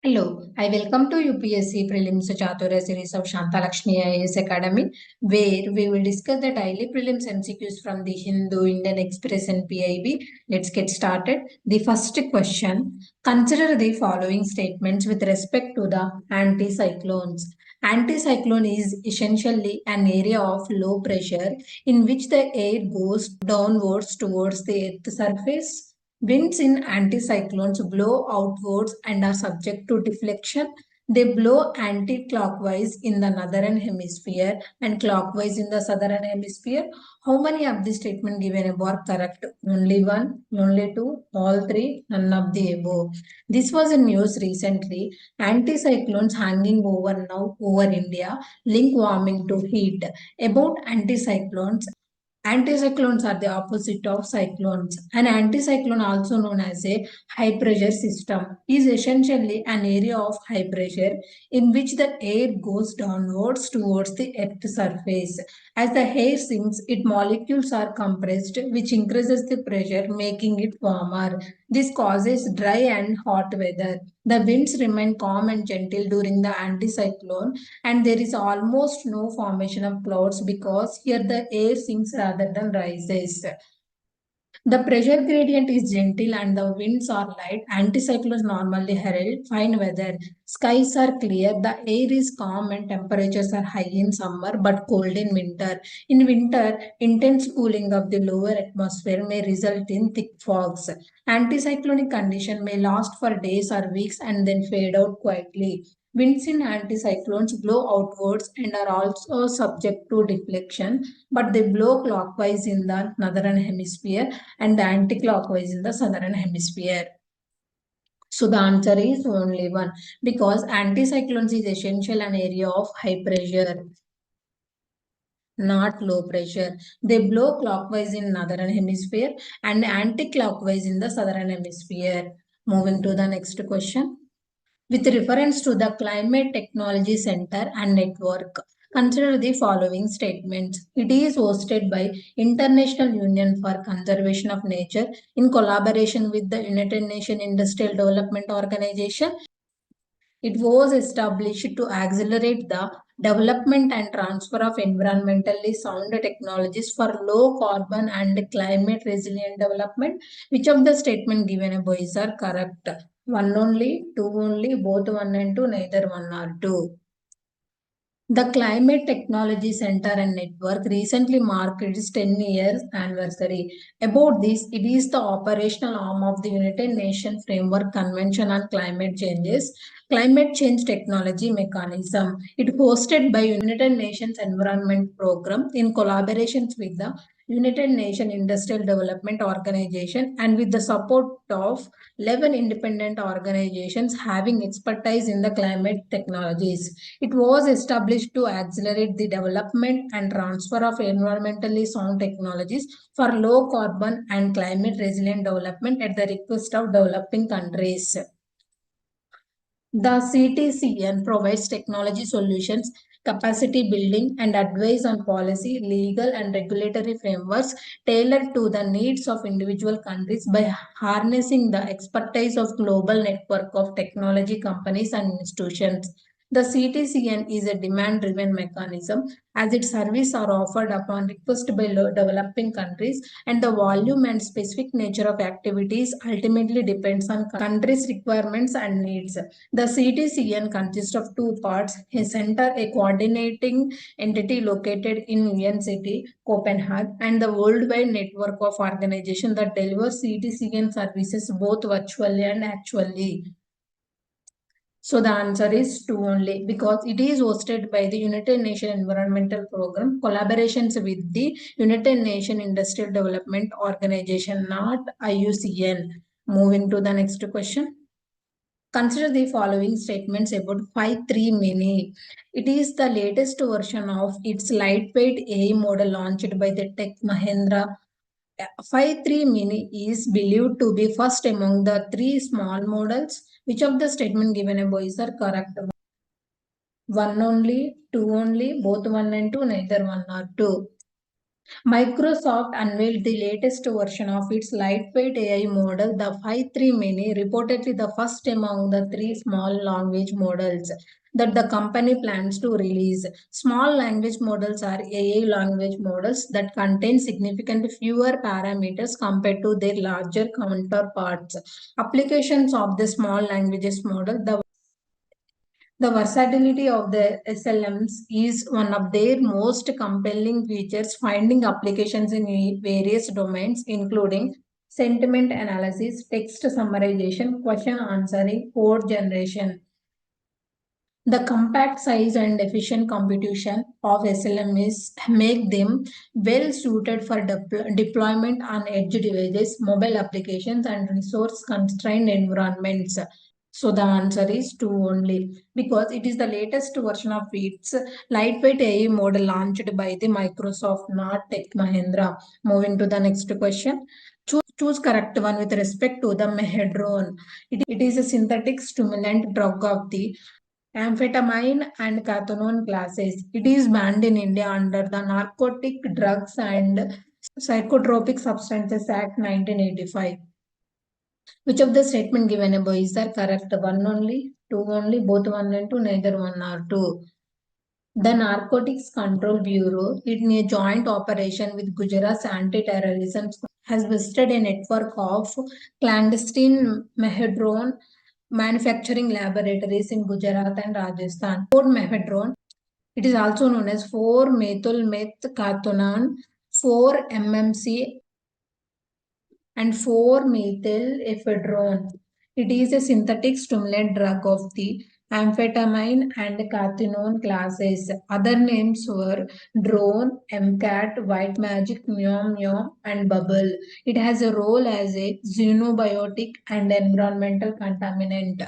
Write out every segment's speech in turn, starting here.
Hello, I welcome to UPSC Prelims Chaturya series of SHANTHA LAKSHMI IAS Academy, where we will discuss the daily prelims MCQs from the Hindu, Indian Express and PIB. Let's get started. The first question, consider the following statements with respect to the anticyclones. Anticyclone is essentially an area of low pressure in which the air goes downwards towards the earth's surface. Winds in anticyclones blow outwards and are subject to deflection. They blow anti-clockwise in the northern hemisphere and clockwise in the southern hemisphere. How many of the statement given above are correct? Only one, only two, all three, none of the above. This was in news recently. Anticyclones hanging over now over India, link warming to heat. About anticyclones, anticyclones are the opposite of cyclones. An anticyclone, also known as a high pressure system, is essentially an area of high pressure in which the air goes downwards towards the Earth's surface. As the air sinks, its molecules are compressed, which increases the pressure, making it warmer. This causes dry and hot weather. The winds remain calm and gentle during the anticyclone, and there is almost no formation of clouds because here the air sinks rather than rises. The pressure gradient is gentle and the winds are light. Anticyclones normally herald fine weather. Skies are clear. The air is calm and temperatures are high in summer but cold in winter. In winter, intense cooling of the lower atmosphere may result in thick fogs. Anticyclonic condition may last for days or weeks and then fade out quietly. Winds in anticyclones blow outwards and are also subject to deflection, but they blow clockwise in the northern hemisphere and anti-clockwise in the southern hemisphere. So the answer is only one, because anticyclones is essential an area of high pressure, not low pressure. They blow clockwise in northern hemisphere and anti-clockwise in the southern hemisphere. Moving to the next question. With reference to the Climate Technology Center and Network, consider the following statements. It is hosted by International Union for Conservation of Nature in collaboration with the United Nations Industrial Development Organization. It was established to accelerate the development and transfer of environmentally sound technologies for low carbon and climate resilient development. Which of the statement given above is are correct? One only, two only, both one and two, neither one or two. The Climate Technology Center and Network recently marked its 10 years anniversary. About this, it is the operational arm of the United Nations Framework Convention on Climate Change Technology Mechanism. It hosted by United Nations Environment Program in collaboration with the United Nations Industrial Development Organization and with the support of 11 independent organizations having expertise in the climate technologies. It was established to accelerate the development and transfer of environmentally sound technologies for low carbon and climate resilient development at the request of developing countries. The CTCN provides technology solutions, capacity building, and advice on policy, legal, and regulatory frameworks tailored to the needs of individual countries by harnessing the expertise of global network of technology companies and institutions. The CTCN is a demand-driven mechanism as its services are offered upon request by developing countries, and the volume and specific nature of activities ultimately depends on countries' requirements and needs. The CTCN consists of two parts: a center, a coordinating entity located in UN city, Copenhagen, and the worldwide network of organizations that deliver CTCN services both virtually and actually. So the answer is two only, because it is hosted by the United Nations Environmental Program, collaborations with the United Nations Industrial Development Organization, not IUCN. Moving to the next question. Consider the following statements about 5.3 Mini. It is the latest version of its lightweight AI model launched by the Tech Mahindra. 5.3 Mini is believed to be first among the three small models. Which of the statement given above is are correct? One only, two only, both one and two, neither one or two. Microsoft unveiled the latest version of its lightweight AI model, the 5.3 Mini, reportedly the first among the three small language models that the company plans to release. Small language models are AI language models that contain significantly fewer parameters compared to their larger counterparts. Applications of the small languages model, the versatility of the SLMs is one of their most compelling features, finding applications in various domains, including sentiment analysis, text summarization, question answering, code generation. The compact size and efficient computation of SLMs make them well suited for deployment on edge devices, mobile applications, and resource constrained environments. So the answer is 2 only, because it is the latest version of its lightweight AI model launched by the Microsoft, not Tech Mahindra. Moving to the next question. Choose correct one with respect to the methadone. It is a synthetic stimulant drug of the amphetamine and cathinone classes. It is banned in India under the Narcotic Drugs and Psychotropic Substances Act 1985. Which of the statement given above is the correct? One only, two only, both one and two, neither one or two. The Narcotics Control Bureau, in a joint operation with Gujarat's anti-terrorism, has visited a network of clandestine methadone manufacturing laboratories in Gujarat and Rajasthan. 4-methadone, it is also known as 4-methyl-methcathinone, 4-MMC, and 4-methyl-ephedrone. It is a synthetic stimulant drug of the amphetamine and cathinone classes. Other names were drone, MCAT, white magic, myom myom, and bubble. It has a role as a xenobiotic and environmental contaminant.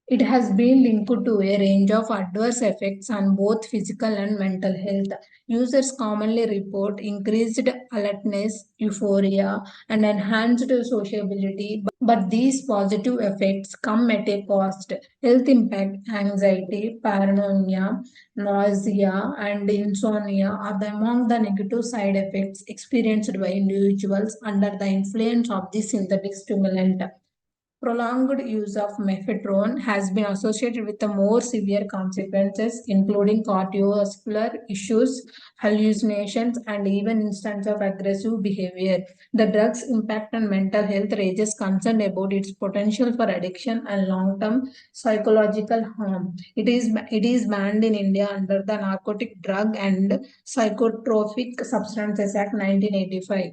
It has been linked to a range of adverse effects on both physical and mental health. Users commonly report increased alertness, euphoria, and enhanced sociability, but these positive effects come at a cost. Health impact, anxiety, paranoia, nausea, and insomnia are among the negative side effects experienced by individuals under the influence of the synthetic stimulant. Prolonged use of methadone has been associated with the more severe consequences, including cardiovascular issues, hallucinations, and even instances of aggressive behavior. The drug's impact on mental health raises concern about its potential for addiction and long-term psychological harm. It is banned in India under the Narcotic Drug and Psychotropic Substances Act 1985.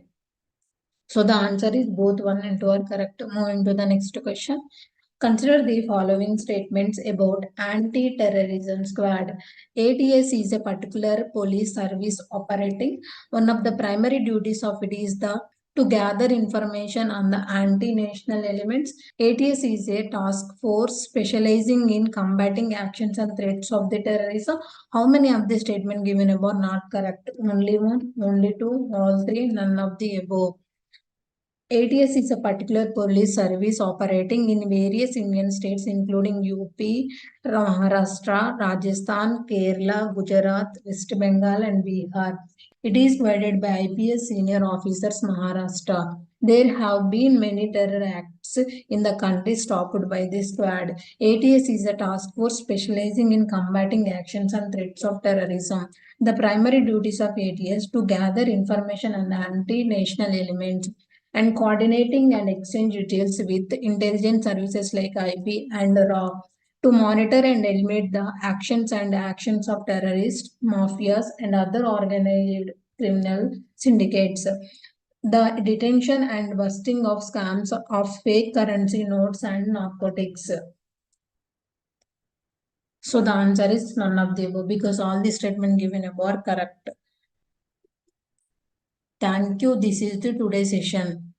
So the answer is both 1 and 2 are correct. Moving to the next question. Consider the following statements about anti-terrorism squad. ATS is a particular police service operating. One of the primary duties of it is to gather information on the anti-national elements. ATS is a task force specializing in combating actions and threats of the terrorism. How many of the statement given above not correct? Only one, only two, all three, none of the above. ATS is a particular police service operating in various Indian states including UP, Maharashtra, Rajasthan, Kerala, Gujarat, West Bengal and Bihar. It is guided by IPS senior officers Maharashtra. There have been many terror acts in the country stopped by this squad. ATS is a task force specializing in combating actions and threats of terrorism. The primary duties of ATS to gather information on anti-national elements and coordinating and exchange details with intelligence services like IP and RAW to monitor and eliminate the actions of terrorists, mafias, and other organized criminal syndicates. The detention and busting of scams of fake currency notes and narcotics. So the answer is none of the above because all the statements given above are correct. Thank you. This is the today's session.